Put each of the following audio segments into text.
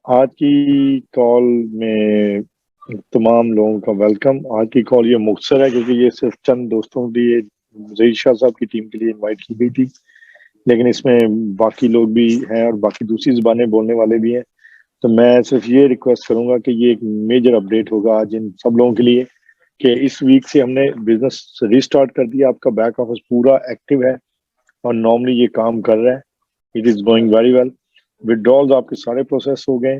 आज की कॉल में तमाम लोगों का वेलकम। आज की कॉल ये मुख्तसर है क्योंकि ये सिर्फ चंद दोस्तों के लिए, ज़हीर शाह साहब की टीम के लिए इनवाइट की गई थी, लेकिन इसमें बाकी लोग भी हैं और बाकी दूसरी ज़बानें बोलने वाले भी हैं। तो मैं सिर्फ ये रिक्वेस्ट करूंगा कि ये एक मेजर अपडेट होगा आज इन सब लोगों के लिए कि इस वीक से हमने बिजनेस रिस्टार्ट कर दिया। आपका बैक ऑफिस पूरा एक्टिव है और नॉर्मली ये काम कर रहा है। It is going very well. Withdrawals आपके सारे प्रोसेस हो गए।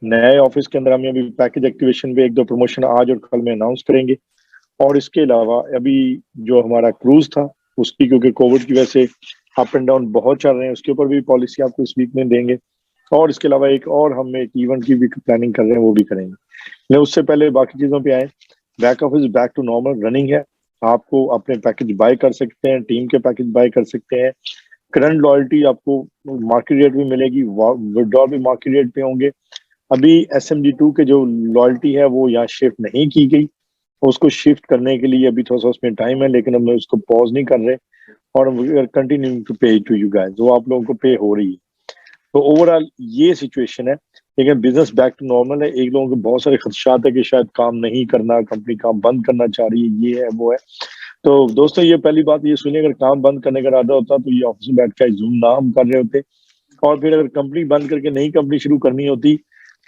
नए ऑफिस के अंदर हम अभी पैकेज एक्टिवेशन पे एक दो प्रमोशन आज और कल में अनाउंस करेंगे। और इसके अलावा अभी जो हमारा क्रूज था उसकी, क्योंकि कोविड की वजह से अप एंड डाउन बहुत चल रहे हैं, उसके ऊपर भी पॉलिसी आपको इस वीक में देंगे। और इसके अलावा एक और हम एक इवेंट की भी प्लानिंग कर रहे हैं, वो भी करेंगे। लेकिन उससे पहले बाकी चीजों पे आए। Back office back to normal running है। आपको अपने पैकेज बाय कर सकते हैं, टीम के पैकेज बाय कर सकते हैं। करंट लॉयल्टी आपको मार्केट रेट भी मिलेगी, विड्रॉल भी मार्केट रेट पे होंगे। अभी SMG2 के जो लॉयल्टी है वो यहाँ शिफ्ट नहीं की गई। उसको शिफ्ट करने के लिए अभी थोड़ा सा उसमें टाइम है, लेकिन हम उसको पॉज नहीं कर रहे और वी आर कंटिन्यूइंग टू पे टू यू गाइस। वो आप लोगों को पे हो रही है। तो ओवरऑल ये सिचुएशन है, लेकिन बिजनेस बैक टू नॉर्मल है। एक लोगों के बहुत सारे खदशात है कि शायद काम नहीं करना, कंपनी काम बंद करना चाह रही है, ये है वो है। तो दोस्तों ये पहली बात ये सुनिए, अगर काम बंद करने का इरादा होता तो ये ऑफिस में बैठ के जूम ना हम कर रहे होते। और फिर अगर कंपनी बंद करके नई कंपनी शुरू करनी होती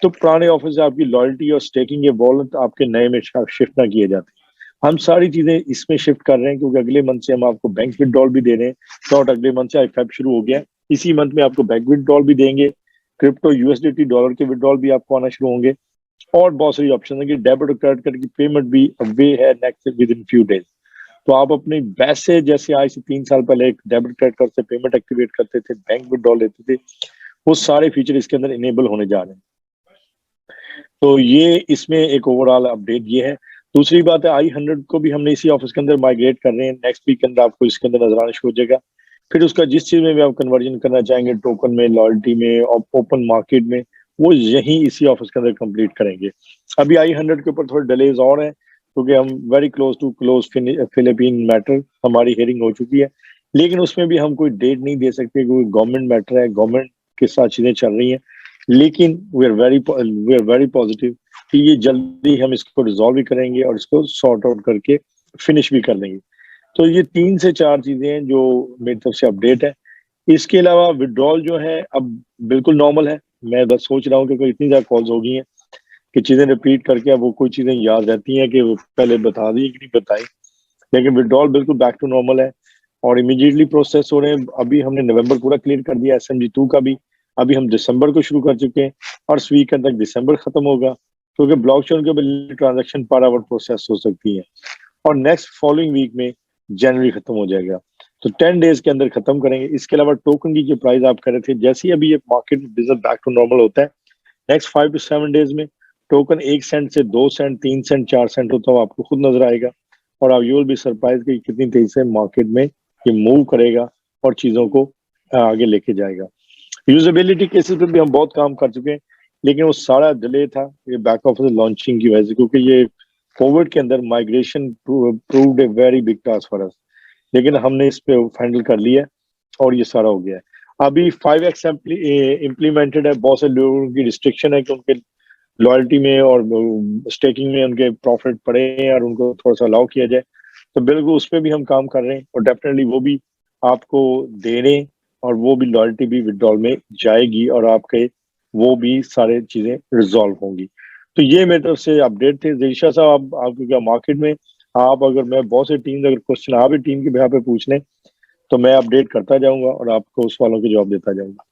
तो पुराने ऑफिस से आपकी लॉयल्टी और स्टेकिंग ये वॉलेट आपके नए में शिफ्ट ना किए जाते। हम सारी चीजें इसमें शिफ्ट कर रहे हैं क्योंकि अगले मंथ से हम आपको बैंक विड्रॉल भी दे रहे हैं। नॉट अगले मंथ से, फेब शुरू हो गया, इसी मंथ में आपको बैंक विड्रॉल भी देंगे। क्रिप्टो USDT डॉलर के विड्रॉल भी आपको आना शुरू होंगे। और बहुत सारी ऑप्शन है कि डेबिट और क्रेडिट कार्ड की पेमेंट भी वे है next with in few days. तो आप अपने पैसे जैसे आज से 3 साल पहले एक डेबिट क्रेडिट कार्ड से पेमेंट एक्टिवेट करते थे, बैंक विड्रॉल लेते थे, वो सारे फीचर इसके अंदर इनेबल होने जा रहे हैं। तो ये इसमें एक ओवरऑल अपडेट ये है। दूसरी बात है, i100 को भी हमने इसी ऑफिस के अंदर माइग्रेट कर रहे हैं। नेक्स्ट वीक के अंदर आपको इसके अंदर नजर आना शुरू हो जाएगा। फिर उसका जिस चीज में भी आप कन्वर्जन करना चाहेंगे, टोकन में, लॉयल्टी में और ओपन मार्केट में, वो यही इसी ऑफिस के अंदर कंप्लीट करेंगे। अभी i100 के ऊपर थोड़े डिलेज और हैं क्योंकि हम very close to close Philippine matter, हमारी हियरिंग हो चुकी है, लेकिन उसमें भी हम कोई डेट नहीं दे सकते क्योंकि गवर्नमेंट मैटर है, गवर्नमेंट के साथ चीजें चल रही हैं। लेकिन वी आर वेरी पॉजिटिव कि ये जल्दी हम इसको रिजॉल्व भी करेंगे और इसको सॉर्ट आउट करके फिनिश भी कर लेंगे। तो ये 3 से 4 चीजें हैं जो मेरी तरफ से अपडेट है। इसके अलावा विड्रॉल जो है अब बिल्कुल नॉर्मल है। मैं बस सोच रहा हूँ कि कोई इतनी ज्यादा कॉल्स हो गई हैं कि चीजें रिपीट करके अब वो कोई चीजें याद रहती हैं कि वो पहले बता दी कि नहीं बताई। लेकिन विड्रॉल बिल्कुल बैक टू नॉर्मल है और इमीडिएटली प्रोसेस हो रहे हैं। अभी हमने नवंबर पूरा क्लियर कर दिया SMG2 का भी। अभी हम दिसंबर को शुरू कर चुके हैं और इस वीक तक दिसंबर खत्म होगा क्योंकि ब्लॉकचेन के ऊपर ट्रांजेक्शन पर आवर प्रोसेस हो सकती है और नेक्स्ट फॉलोइंग वीक में जनवरी खत्म हो जाएगा। तो 10 डेज के अंदर खत्म करेंगे। इसके अलावा टोकन की जो प्राइस आप कर रहे थे, जैसे ही अभी ये market business back to normal होता है, नेक्स्ट 5 to 7 डेज में टोकन 1 सेंट से 2 सेंट, 3 सेंट, 4 सेंट होता है, आपको खुद नजर आएगा। और आप यू विल बी सरप्राइज कि कितनी तेजी से मार्केट में ये मूव करेगा और चीजों को आगे लेके जाएगा। यूजेबिलिटी केसेस पे भी हम बहुत काम कर चुके हैं, लेकिन वो सारा डिले था ये बैक ऑफिस लॉन्चिंग की वजह से, क्योंकि ये कोविड के अंदर migration proved a very big task for us. लेकिन हमने इस पे हैंडल कर लिया और ये सारा हो गया है। अभी 5x इम्प्लीमेंटेड है। बहुत से लोगों की रिस्ट्रिक्शन है कि उनके लॉयल्टी में और स्टेकिंग में उनके प्रॉफिट पड़े हैं और उनको थोड़ा सा अलाउ किया जाए। तो बिल्कुल उस पर भी हम काम कर रहे हैं और डेफिनेटली वो भी आपको दे रहे हैं और वो भी लॉयल्टी भी विड्रॉल में जाएगी और आपके वो भी सारे चीजें रिजॉल्व होंगी। तो ये मेरी तरफ से अपडेट थे। ज़हीर साहब, आपको क्या मार्केट में आप, अगर मैं बहुत से टीम, अगर क्वेश्चन आप भी टीम के बिहाफ पे पूछ लें तो मैं अपडेट करता जाऊंगा और आपको उस वालों के जवाब देता जाऊंगा।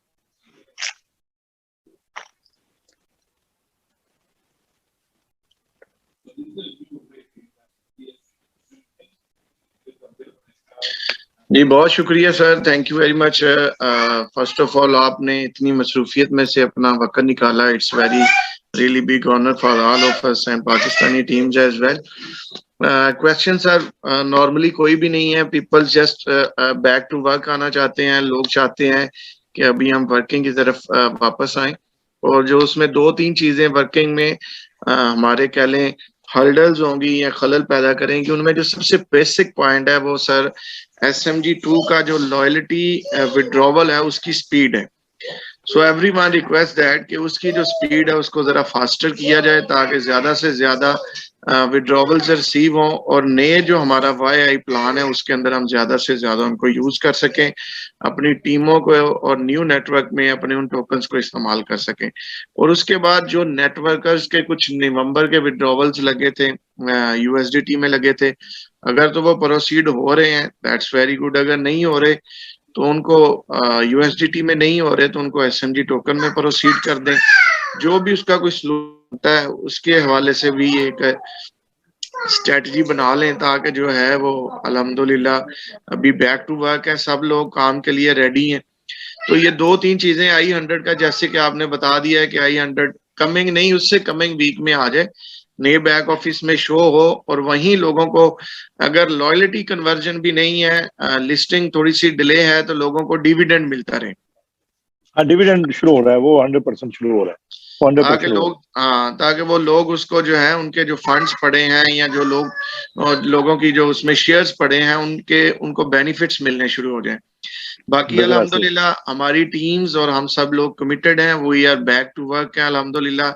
जी बहुत शुक्रिया sir, thank you very much. First of all आपने इतनी मसरूफियत में से अपना वक्त निकाला, it's very really big honour for all of us and Pakistani teams as well. Question sir normally कोई भी नहीं है, people just back to work आना चाहते हैं। लोग चाहते हैं कि अभी हम वर्किंग की तरफ वापस आए, और जो उसमें 2-3 चीजें वर्किंग में हमारे कह लें हर्डल्स होंगी या खलल पैदा करेंगी, उनमें जो सबसे बेसिक पॉइंट है वो सर SMG2 का जो लॉयल्टी विड्रॉवल है उसकी स्पीड है। सो एवरीवन रिक्वेस्ट दैट कि उसकी जो स्पीड है उसको जरा फास्टर किया जाए ताकि ज्यादा से ज्यादा विड्रॉवल्स रिसीव हों और नए जो हमारा YI प्लान है उसके अंदर हम ज्यादा से ज्यादा उनको यूज कर सकें, अपनी टीमों को और न्यू नेटवर्क में अपने उन टोकन्स को इस्तेमाल कर सकें। और उसके बाद जो नेटवर्कर्स के कुछ नवंबर के विड्रॉवल्स लगे थे USDT में लगे थे, अगर तो वो प्रोसीड हो रहे हैं दैट्स वेरी गुड, अगर नहीं हो रहे तो उनको USDT में नहीं हो रहे तो उनको SMG टोकन में प्रोसीड कर दें। जो भी उसका कोई सलूशन होता है उसके हवाले से भी एक स्ट्रेटजी बना लें ताकि जो है वो अल्हम्दुलिल्लाह अभी बैक टू वर्क है, सब लोग काम के लिए रेडी हैं। तो ये 2-3 चीजें I100 का जैसे कि आपने बता दिया है कि I100 कमिंग नहीं, उससे कमिंग वीक में आ जाए, नए बैक ऑफिस में शो हो और वहीं लोगों को अगर लॉयल्टी कन्वर्जन भी नहीं है, लिस्टिंग थोड़ी सी डिले है तो लोगों को डिविडेंड मिलता रहे। हाँ, डिविडेंड शुरू हो रहा है, वो 100% शुरू हो रहा है, 100% ताकि वो लोग उसको जो है उनके जो फंड्स पड़े हैं या जो लोगों की जो उसमें शेयर्स पड़े हैं उनको बेनिफिट्स मिलने शुरू हो जाए। बाकी अल्हम्दुलिल्लाह हमारी टीम्स और हम सब लोग कमिटेड हैं, we are back to work है अल्हम्दुलिल्लाह,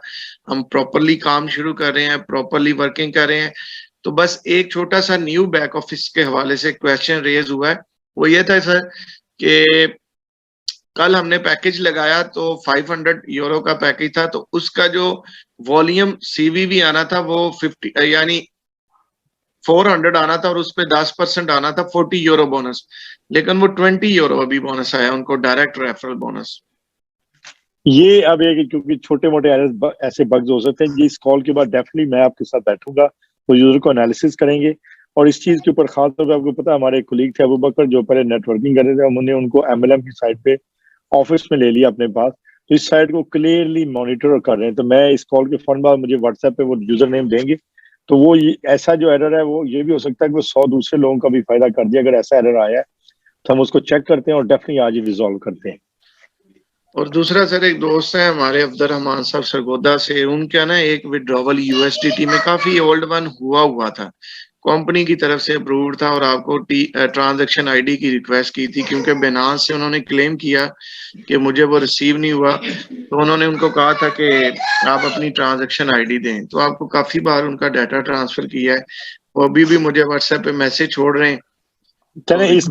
हम प्रॉपरली काम शुरू कर रहे हैं, प्रॉपरली वर्किंग कर रहे हैं। तो बस एक छोटा सा न्यू बैक ऑफिस के हवाले से क्वेश्चन रेज हुआ है, वो ये था सर कि कल हमने पैकेज लगाया तो 500 यूरो का पैकेज था, तो उसका जो वॉल्यूम CVV आना था वो 50 यानी 400 आना था और उस पर 10% आना था 40 यूरो बोनस, लेकिन वो 20 यूरो अभी बोनस आया उनको, डायरेक्ट रेफरल बोनस। ये अब एक क्योंकि छोटे मोटे ऐसे बग्स हो सकते हैं, इस कॉल के बाद डेफिनेटली मैं आपके साथ बैठूंगा तो यूजर को एनालिसिस करेंगे और इस चीज के ऊपर खास तौर पर आपको पता है हमारे कोलीग थे अबू बकर जो पहले नेटवर्किंग कर रहे थे, हमने उनको MLM की साइड पे ऑफिस में ले लिया अपने पास, तो इस साइड को क्लियरली मॉनिटर कर रहे हैं। तो मैं इस कॉल के फौरन बाद मुझे व्हाट्सएप पे वो यूजर नेम देंगे, तो वो ऐसा जो एरर है वो ये भी हो सकता है कि वो 100 दूसरे लोगों का भी फायदा कर दिया। अगर ऐसा एरर आया है तो हम उसको चेक करते हैं और डेफिनेटली आज ही रिजॉल्व करते हैं। और दूसरा सर, एक दोस्त है हमारे अफदर रहमान साहब सरगोदा से, उनका ना एक विड्रॉवल USDT में काफी ओल्ड वन हुआ था, कंपनी की तरफ से अप्रूव्ड था और आपको ट्रांजैक्शन ID की रिक्वेस्ट की थी, क्योंकि बिनांस से उन्होंने क्लेम किया कि मुझे वो रिसीव नहीं हुआ, तो उन्होंने उनको कहा था कि आप अपनी ट्रांजैक्शन ID दें। तो आपको काफी बार उनका डाटा ट्रांसफर किया है, वो अभी भी मुझे व्हाट्सएप पे मैसेज छोड़ रहे हैं। चलें इस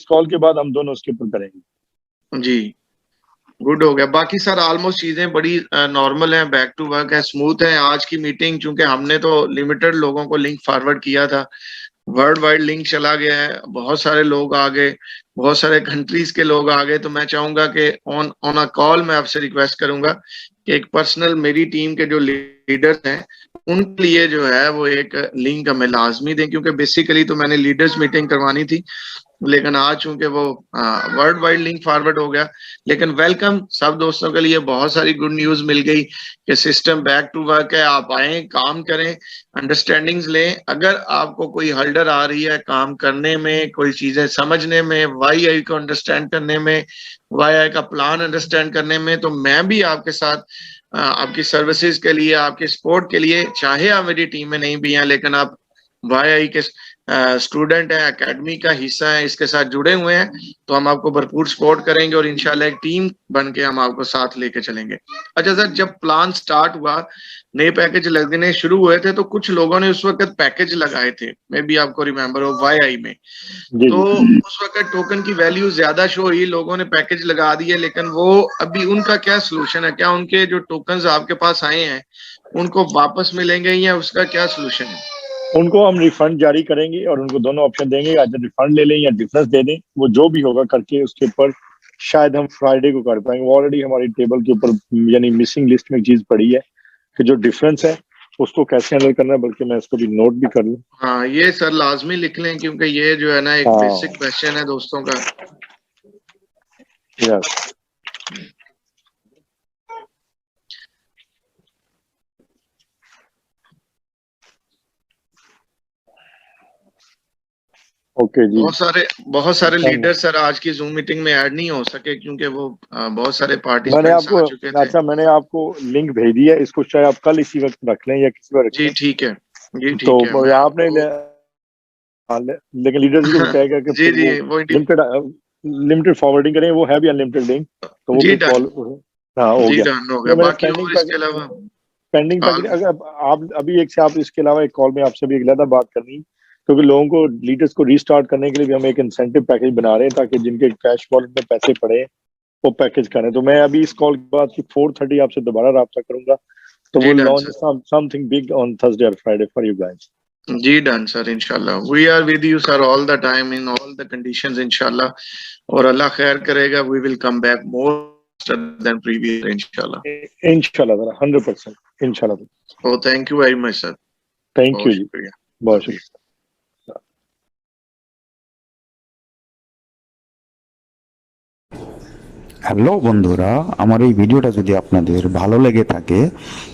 कॉल के बाद हम दोनों उसके ऊपर करेंगे जी, गुड हो गया। बाकी सर ऑलमोस्ट चीजें बड़ी नॉर्मल हैं, बैक टू वर्क है, स्मूथ है। आज की मीटिंग चूंकि हमने तो लिमिटेड लोगों को लिंक फॉरवर्ड किया था, वर्ल्ड वाइड लिंक चला गया है, बहुत सारे लोग आ गए, बहुत सारे कंट्रीज के लोग आ गए। तो मैं चाहूंगा कि ऑन अ कॉल मैं आपसे रिक्वेस्ट करूंगा कि एक पर्सनल मेरी टीम के जो लीडर्स हैं उनके लिए जो है वो एक लिंक हमें लाजमी दें, क्योंकि बेसिकली तो मैंने लीडर्स मीटिंग करवानी थी, लेकिन आज चूंकि वो वर्ल्ड वाइड लिंक फॉरवर्ड हो गया। लेकिन वेलकम सब दोस्तों के लिए, बहुत सारी गुड न्यूज मिल गई कि सिस्टम बैक टू वर्क है, आप आए काम करें, अंडरस्टैंडिंग्स लें। अगर आपको कोई हल्डर आ रही है काम करने में, कोई चीजें समझने में, YI को अंडरस्टैंड करने में, YI का प्लान अंडरस्टैंड करने में, तो मैं भी आपके साथ आपकी सर्विसेज के लिए, आपके सपोर्ट के लिए, चाहे आप मेरी टीम में नहीं भी हैं लेकिन आप YI के स्टूडेंट है, एकेडमी का हिस्सा है, इसके साथ जुड़े हुए हैं, तो हम आपको भरपूर सपोर्ट करेंगे और इंशाल्लाह एक टीम बन के हम आपको साथ लेके चलेंगे। अच्छा सर, जब प्लान स्टार्ट हुआ, नए पैकेज लगने शुरू हुए थे, तो कुछ लोगों ने उस वक्त पैकेज लगाए थे, मे बी आपको रिमेम्बर हो, YI में। तो उस वक्त टोकन की वैल्यू ज्यादा शो हुई, लोगों ने पैकेज लगा दिए, लेकिन वो अभी उनका क्या सोल्यूशन है? क्या उनके जो टोकन्स आपके पास आए हैं उनको वापस मिलेंगे या उसका क्या सोल्यूशन है? उनको हम रिफंड जारी करेंगे और उनको दोनों ऑप्शन देंगे, या तो रिफंड ले लें या डिफरेंस दे दें। वो जो भी होगा करके उसके ऊपर शायद हम फ्राइडे को कर पाएंगे। ऑलरेडी हमारी टेबल के ऊपर यानी मिसिंग लिस्ट में एक चीज पड़ी है कि जो डिफरेंस है उसको कैसे हैंडल करना है, बल्कि मैं इसको भी नोट भी कर लूं। हाँ, ये सर लाजमी लिख लें, क्योंकि ये जो है ना एक बेसिक क्वेश्चन है दोस्तों का। यस, ओके जी। बहुत सारे लीडर सर आज की जूम मीटिंग में ऐड नहीं हो सके, क्योंकि वो बहुत सारे पार्टिसिपेंट्स आ चुके थे। अच्छा, मैंने आपको लिंक भेज दिया, इसको चाहे आप कल इसी वक्त रख लें या किसी बार रख लें। जी ठीक है, जी ठीक तो है। आपने लेकिन लीडर्स को कहेगा कि जी जी, वो लिमिटेड लिमिटेड फॉरवर्डिंग करें, वो है भी अनलिमिटेड लिंक, तो वो जी, भी डन। कॉल, हाँ हो जी, गया। डन हो गया। तो मेरा बाकी और इसके अलावा पेंडिंग हाँ, पैकेज, अगर आप अभी एक से आप इसके अलावा एक कॉल में आपसे भी एक ज़्यादा बात करनी, क्योंकि लोगों को, लीडर्स को रीस्टार्ट करने के लिए भी हम एक इंसेंटिव पैकेज बना रहे हैं, ताकि जिनके कैश वॉलेट में पैसे पड़े वो पैकेज करें। तो मैं अभी इस कॉल के बाद 4:30 आपसे दोबारा रब्ता करूंगा, तो जी वो done launch sir. Something big on Thursday और फ्राइडे फॉर यू गाइस। जी डन सर, इंशाल्लाह we are with you sir all the time in all the conditions इंशाल्लाह, और अल्लाह खैर करेगा, we will come back more than previous इंशाल्लाह। इंशाल्लाह 100%, इंशाल्लाह। Oh thank you very much sir, thank बहुत यू जी, शुक्रिया। बहुत शुक्रिया। হ্যালো বন্ধুরা, আমার এই ভিডিওটা যদি আপনাদের ভালো লেগে থাকে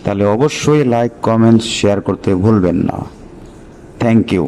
তাহলে অবশ্যই লাইক, কমেন্ট, শেয়ার করতে ভুলবেন না। Thank you.